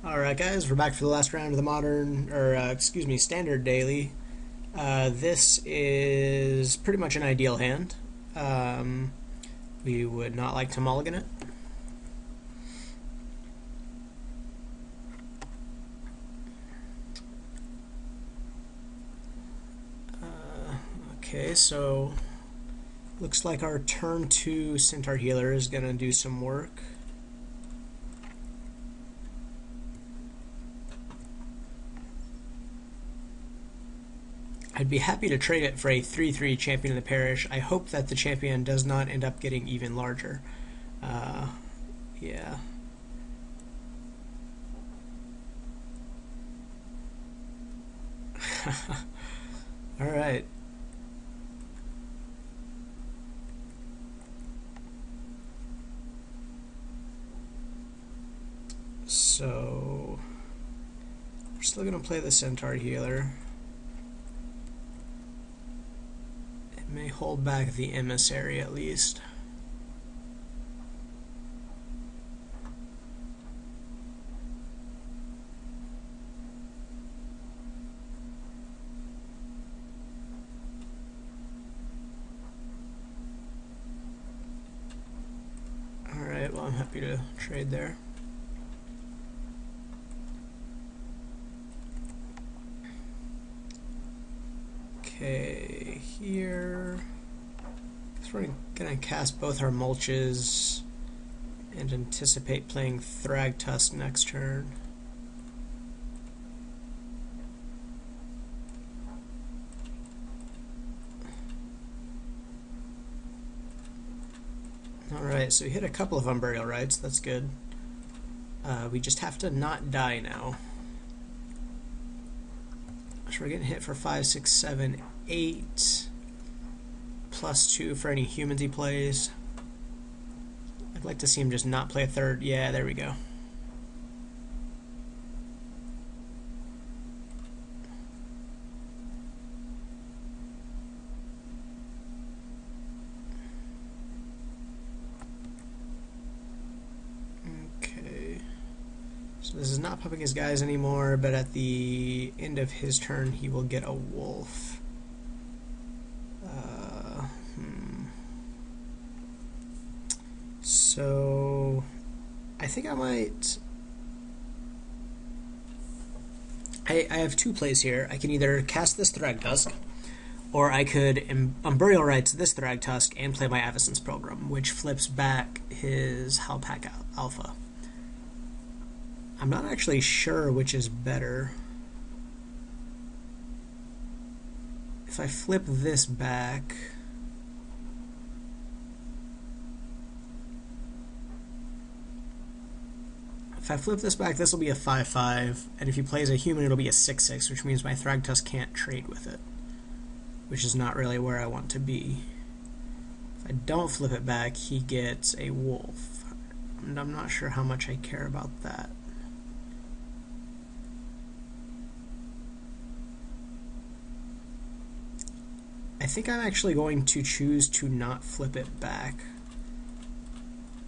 Alright guys, we're back for the last round of the standard daily. This is pretty much an ideal hand. We would not like to mulligan it. Okay, so looks like our turn 2 Centaur Healer is going to do some work. I'd be happy to trade it for a 3/3 Champion of the Parish. I hope that the champion does not end up getting even larger. Yeah. Alright. So, we're still going to play the Centaur Healer. It may hold back the Emissary at least. Alright, well, I'm happy to trade there. Okay, here. So we're gonna cast both our mulches and anticipate playing Thragtusk next turn. Alright, so we hit a couple of Unburial Rites, that's good. We just have to not die now. So we're getting hit for 5, 6, 7, 8, +2 for any humans he plays. I'd like to see him just not play a third. Yeah, there we go. So this is not pumping his guys anymore, but at the end of his turn he will get a wolf. So I think I might... I have two plays here. I can either cast this Thragtusk, or I could Unburial Rites this Thragtusk and play my Avacyn's Pilgrim, which flips back his Halpak Alpha. I'm not actually sure which is better. If I flip this back... If I flip this back, this will be a 5/5, and if he plays a human, it'll be a 6/6, which means my Thragtusk can't trade with it, which is not really where I want to be. If I don't flip it back, he gets a wolf, and I'm not sure how much I care about that. I think I'm actually going to choose to not flip it back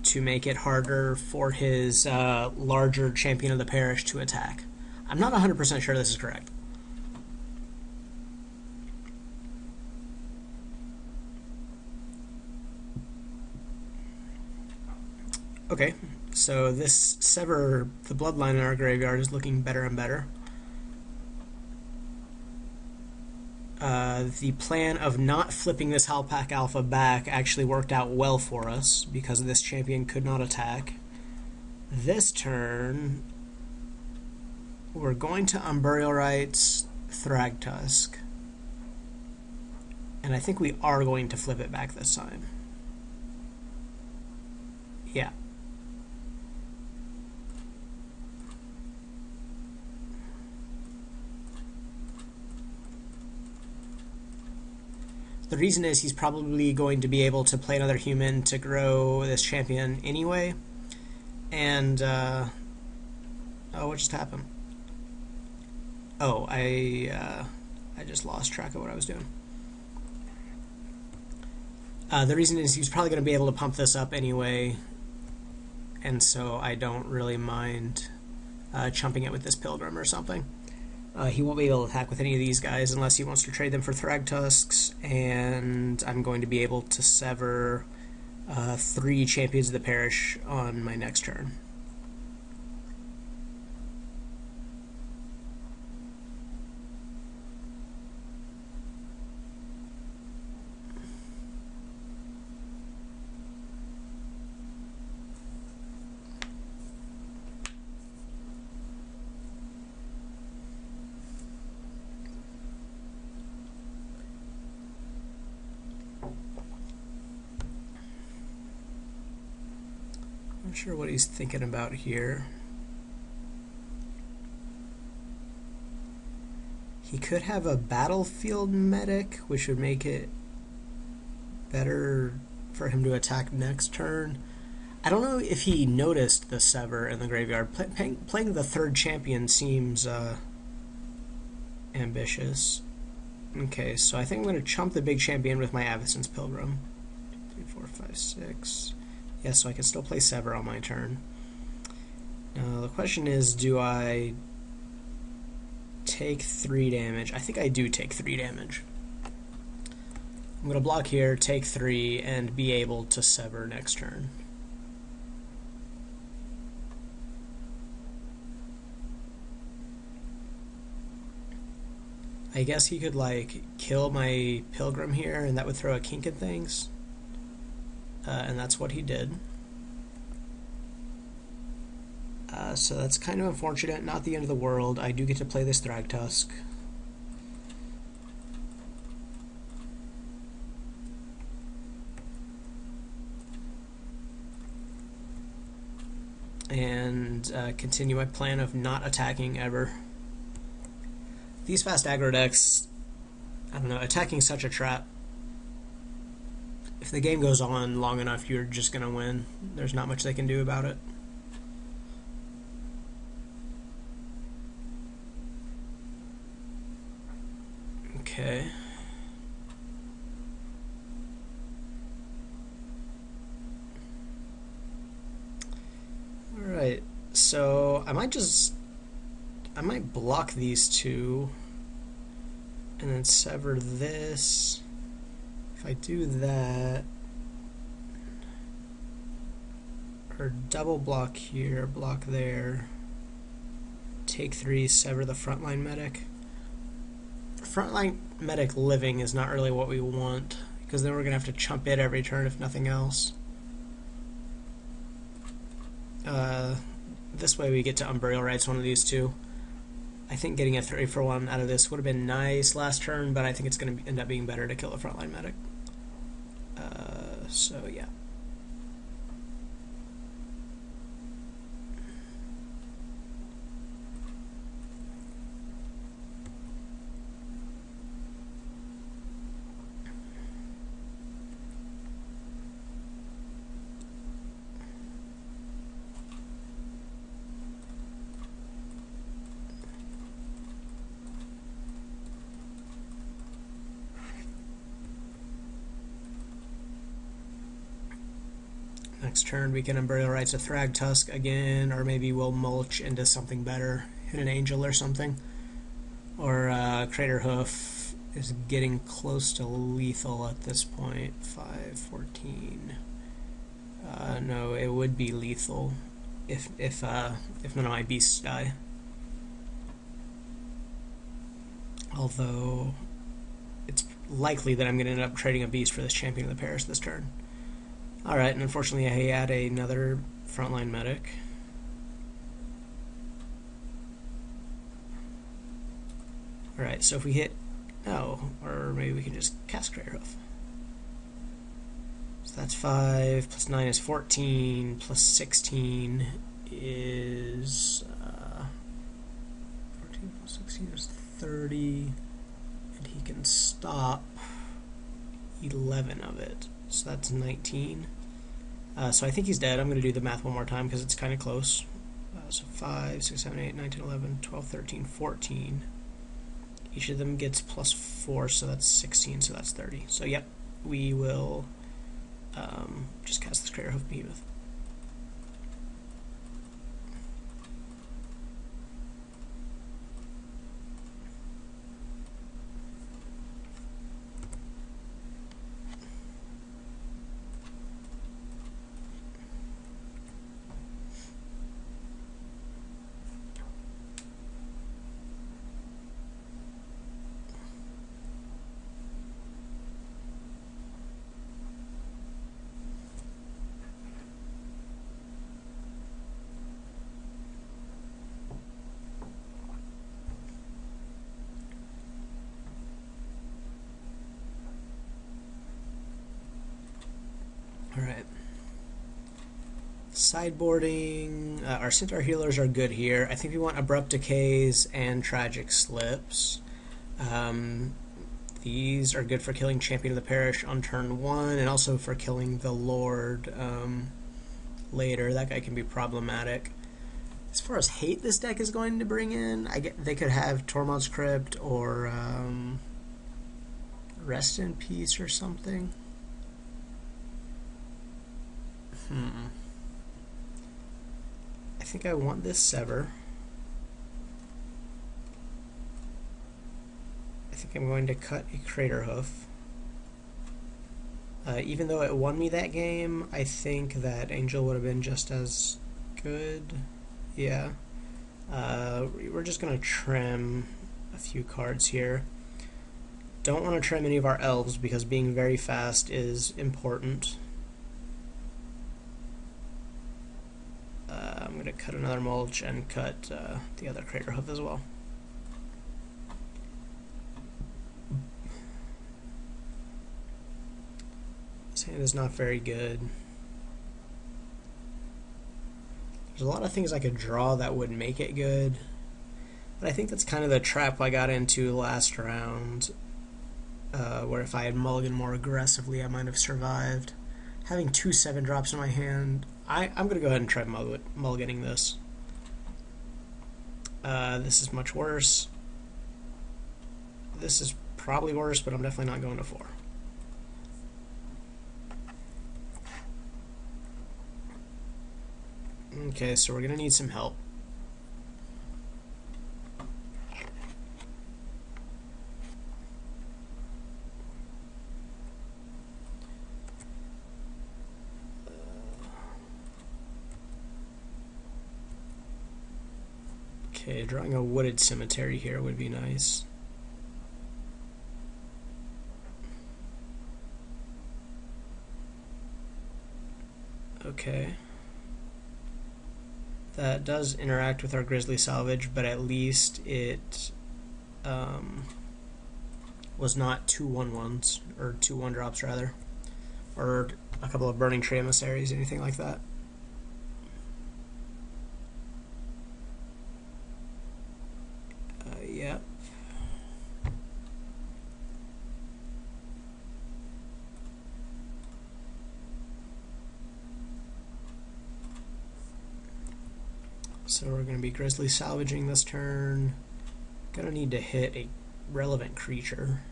to make it harder for his larger Champion of the Parish to attack. I'm not 100% sure this is correct. Okay, so this Sever the Bloodline in our graveyard is looking better and better. The plan of not flipping this Halpak Alpha back actually worked out well for us because this champion could not attack. This turn, we're going to Unburial Rites Thragtusk, and I think we are going to flip it back this time. Yeah. The reason is he's probably going to be able to play another human to grow this champion anyway. And, oh, what just happened? Oh, I just lost track of what I was doing. The reason is he's probably going to be able to pump this up anyway, and so I don't really mind chumping it with this Pilgrim or something. He won't be able to attack with any of these guys unless he wants to trade them for Thrag Tusks, and I'm going to be able to sever 3 Champions of the Parish on my next turn. Not sure what he's thinking about here. He could have a battlefield medic, which would make it better for him to attack next turn. I don't know if he noticed the Sever in the graveyard. Playing the 3rd champion seems ambitious. Okay, so I think I'm going to chump the big champion with my Avacyn's Pilgrim. 2, 3, 4, 5, 6... Yeah, so I can still play Sever on my turn. Now, the question is, do I take 3 damage? I think I do take 3 damage. I'm going to block here, take 3, and be able to Sever next turn. I guess he could, like, kill my Pilgrim here, and that would throw a kink in things. And that's what he did. So that's kind of unfortunate, not the end of the world. I do get to play this Thrag Tusk. And continue my plan of not attacking ever. These fast aggro decks, I don't know, attacking such a trap. If the game goes on long enough, you're just going to win. There's not much they can do about it. Okay. Alright, so I might block these 2 and then sever this. If I do that, or double block here, block there, take 3, sever the frontline medic. Frontline medic living is not really what we want, because then we're going to have to chump it every turn if nothing else. This way we get to Unburial Rites one of these 2. I think getting a 3-for-1 out of this would have been nice last turn, but I think it's going to end up being better to kill the frontline medic. So yeah. Next turn we can Unburial Rites a Thrag Tusk again, or maybe we'll mulch into something better, hit an Angel or something. Or Crater Hoof is getting close to lethal at this point. 5, 14. No, it would be lethal if none of my beasts die. Although it's likely that I'm going to end up trading a beast for this Champion of the Parish this turn. Alright, and unfortunately I had another frontline medic. Alright, so if we hit... Oh, or maybe we can just cast Crater Hoof. So that's 5, plus 9 is 14, plus 16 is... 14 plus 16 is 30, and he can stop 11 of it. So that's 19. So I think he's dead. I'm going to do the math one more time because it's kind of close. So 5, 6, 7, 8, 9, 10, 11, 12, 13, 14. Each of them gets plus 4, so that's 16, so that's 30. So yep, we will just cast this Crater Hoof Behemoth. Sideboarding, our Centaur healers are good here. I think we want Abrupt Decays and Tragic Slips. These are good for killing Champion of the Parish on turn 1, and also for killing the Lord later. That guy can be problematic. As far as hate this deck is going to bring in, they could have Tormod's Crypt or Rest in Peace or something. I think I want this Sever. I think I'm going to cut a Crater Hoof. Even though it won me that game, I think that Angel would have been just as good. Yeah. We're just going to trim a few cards here. Don't want to trim any of our elves because being very fast is important. I'm going to cut another mulch and cut the other Crater Hoof as well. This hand is not very good. There's a lot of things I could draw that would make it good, but I think that's kind of the trap I got into last round, where if I had mulliganed more aggressively I might have survived. Having 2 7-drops in my hand, I'm going to go ahead and try mulliganing this. This is much worse. This is probably worse, but I'm definitely not going to 4. Okay, so we're going to need some help. Okay, drawing a wooded cemetery here would be nice. Okay. That does interact with our Grizzly Salvage, but at least it was not 2 1/1s, or 2 1-drops rather, or a couple of Burning Tree Emissaries, anything like that. Yep. So we're going to be Grizzly Salvaging this turn. Gonna need to hit a relevant creature.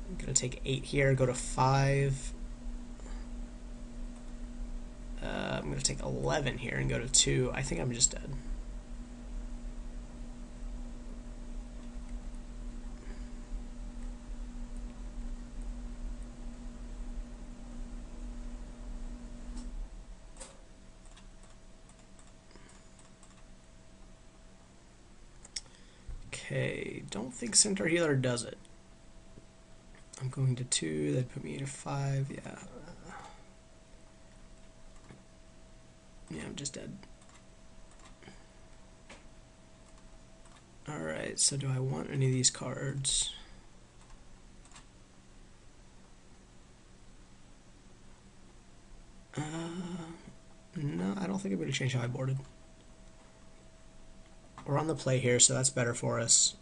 I'm going to take 8 here, go to 5. I'm going to take 11 here and go to 2. I think I'm just dead. Okay, don't think Centaur Healer does it. I'm going to 2, that'd put me to 5, yeah. Yeah, I'm just dead. Alright, so do I want any of these cards? No, I don't think I'm going to change how I boarded. We're on the play here, so that's better for us.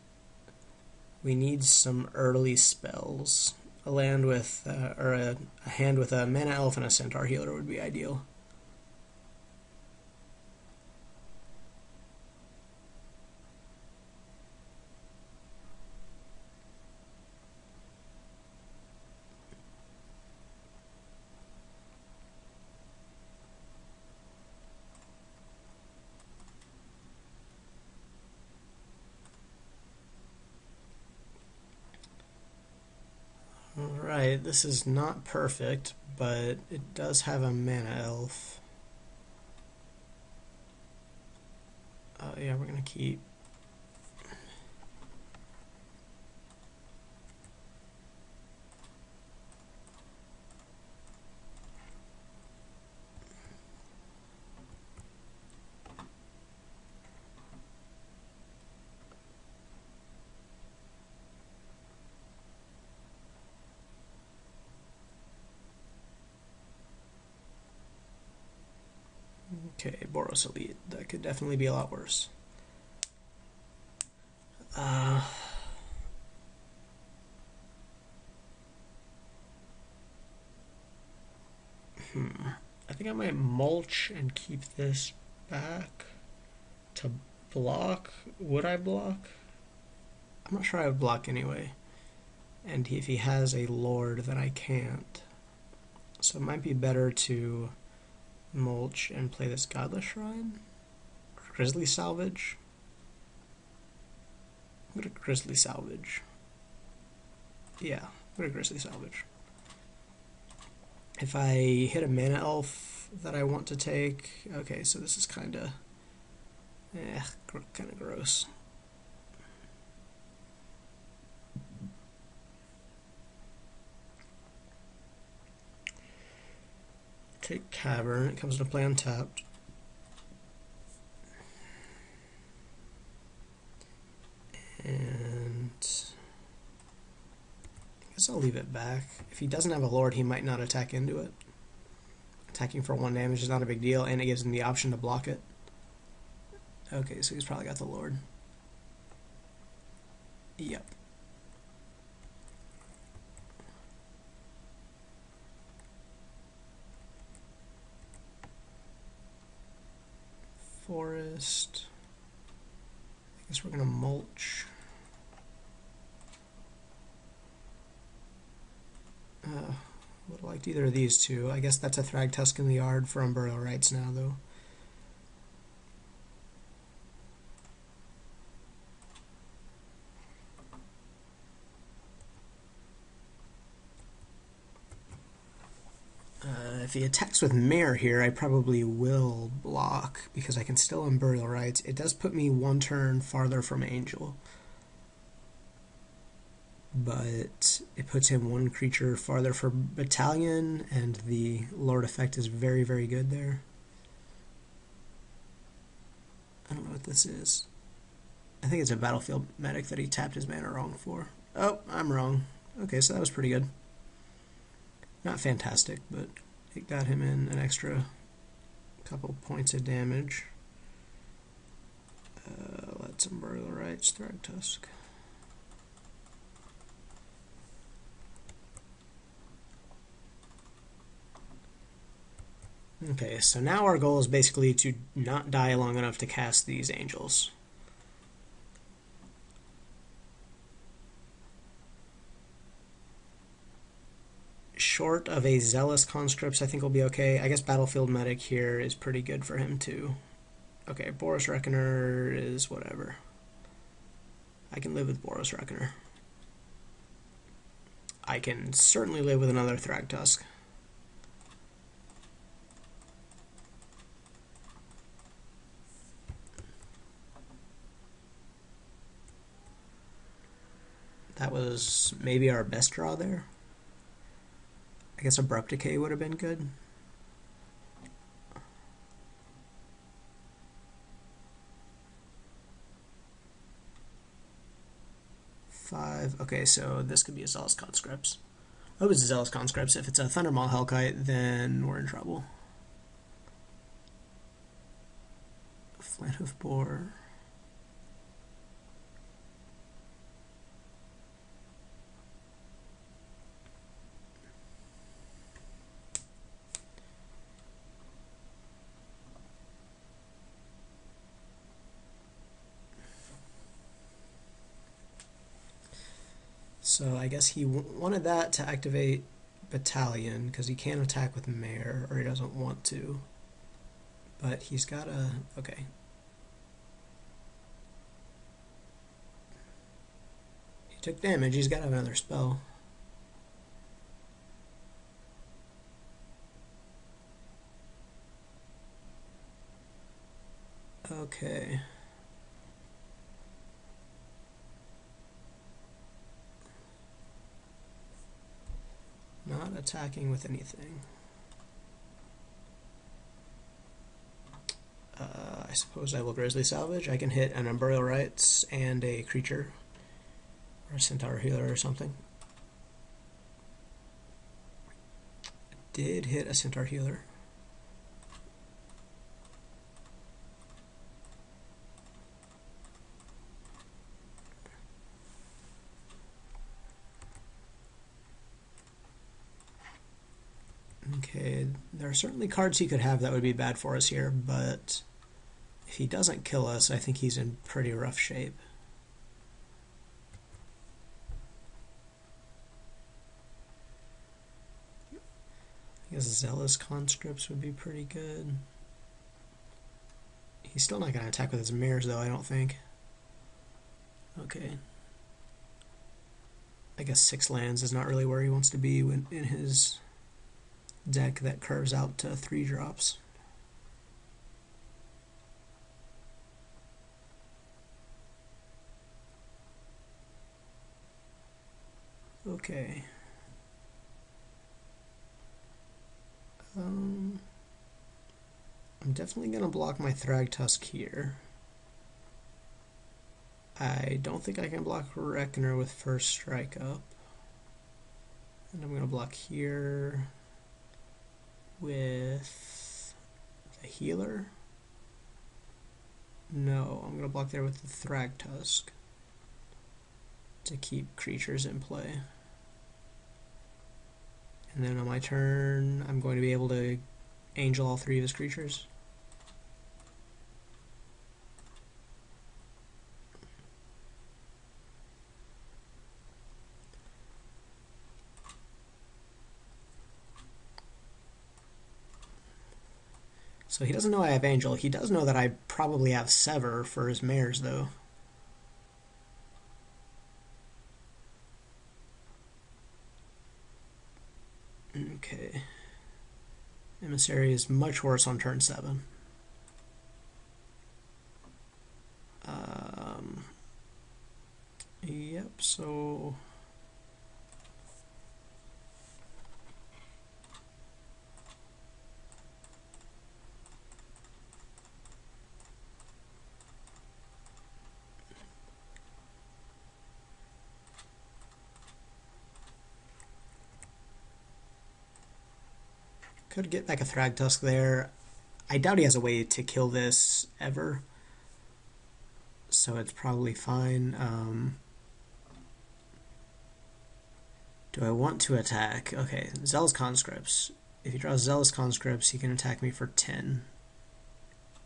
We need some early spells. A land with, or a hand with a Mana Elf and a Centaur Healer would be ideal. Alright, this is not perfect, but it does have a Mana Elf. Yeah, we're going to keep. Okay, Boros Elite. That could definitely be a lot worse. I think I might mulch and keep this back to block. Would I block? I'm not sure I would block anyway. And if he has a Lord, then I can't. So it might be better to mulch and play this Godless Shrine. Grizzly Salvage. I'm gonna Grizzly Salvage. Yeah, I'm gonna Grizzly Salvage. If I hit a Mana Elf that I want to take, okay, so this is kind of gross. Take Cavern, it comes into play untapped. And I guess I'll leave it back. If he doesn't have a Lord, he might not attack into it. Attacking for 1 damage is not a big deal, and it gives him the option to block it. Okay, so he's probably got the Lord. Yep. Forest. I guess we're gonna mulch. Would have liked either of these two. I guess that's a Thragtusk in the yard for Burial Rites now, though. If he attacks with Mare here, I probably will block, because I can still Burial Rites. It does put me 1 turn farther from Angel. But it puts him 1 creature farther for Battalion, and the Lord effect is very, very good there. I don't know what this is. I think it's a Battlefield Medic that he tapped his mana wrong for. Oh, I'm wrong. Okay, so that was pretty good. Not fantastic, but it got him in an extra couple points of damage. Let's Burial Rites, Thragtusk. Okay, so now our goal is basically to not die long enough to cast these angels. Short of a Zealous Conscripts, I think will be okay. I guess Battlefield Medic here is pretty good for him too. Okay, Boros Reckoner is whatever. I can live with Boros Reckoner. I can certainly live with another Thragtusk. That was maybe our best draw there. I guess Abrupt Decay would have been good. Okay, so this could be a Zealous Conscripts. Oh, it's a Zealous Conscripts. If it's a Thundermaw Hellkite, then we're in trouble. Flanhoof Boar. So I guess he wanted that to activate Battalion, because he can't attack with Mare, or he doesn't want to. But he's got a... okay. He took damage, he's got another spell. Okay. Not attacking with anything. I suppose I will Grizzly Salvage. I can hit an Burial Rites and a creature, or a Centaur Healer or something. Did hit a Centaur Healer. There are certainly cards he could have that would be bad for us here, but if he doesn't kill us, I think he's in pretty rough shape. I guess Zealous Conscripts would be pretty good. He's still not going to attack with his mirrors, though, I don't think. Okay. I guess 6 lands is not really where he wants to be in his deck that curves out to 3 drops. Okay. I'm definitely going to block my Thragtusk here. I don't think I can block Reckoner with first strike up. And I'm going to block here with the Healer. No, I'm going to block there with the Thragtusk to keep creatures in play. And then on my turn, I'm going to be able to Angel all 3 of his creatures. So he doesn't know I have Angel. He does know that I probably have Sever for his mares, though. Okay. Emissary is much worse on turn 7. Yep, so... Could get back a Thragtusk there. I doubt he has a way to kill this ever, so it's probably fine. Do I want to attack? Okay, Zealous Conscripts. If he draws Zealous Conscripts, he can attack me for 10.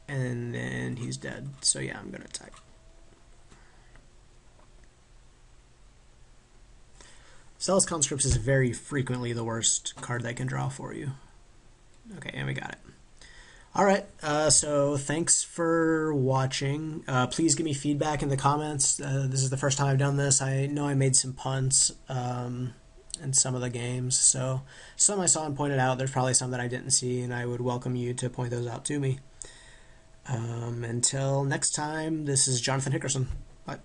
And then he's dead. So yeah, I'm going to attack. Zealous Conscripts is very frequently the worst card they can draw for you. Okay, and we got it. Alright, so thanks for watching. Please give me feedback in the comments. This is the first time I've done this. I know I made some punts in some of the games, so some I saw and pointed out. There's probably some that I didn't see, and I would welcome you to point those out to me. Until next time, this is Jonathan Hickerson. Bye.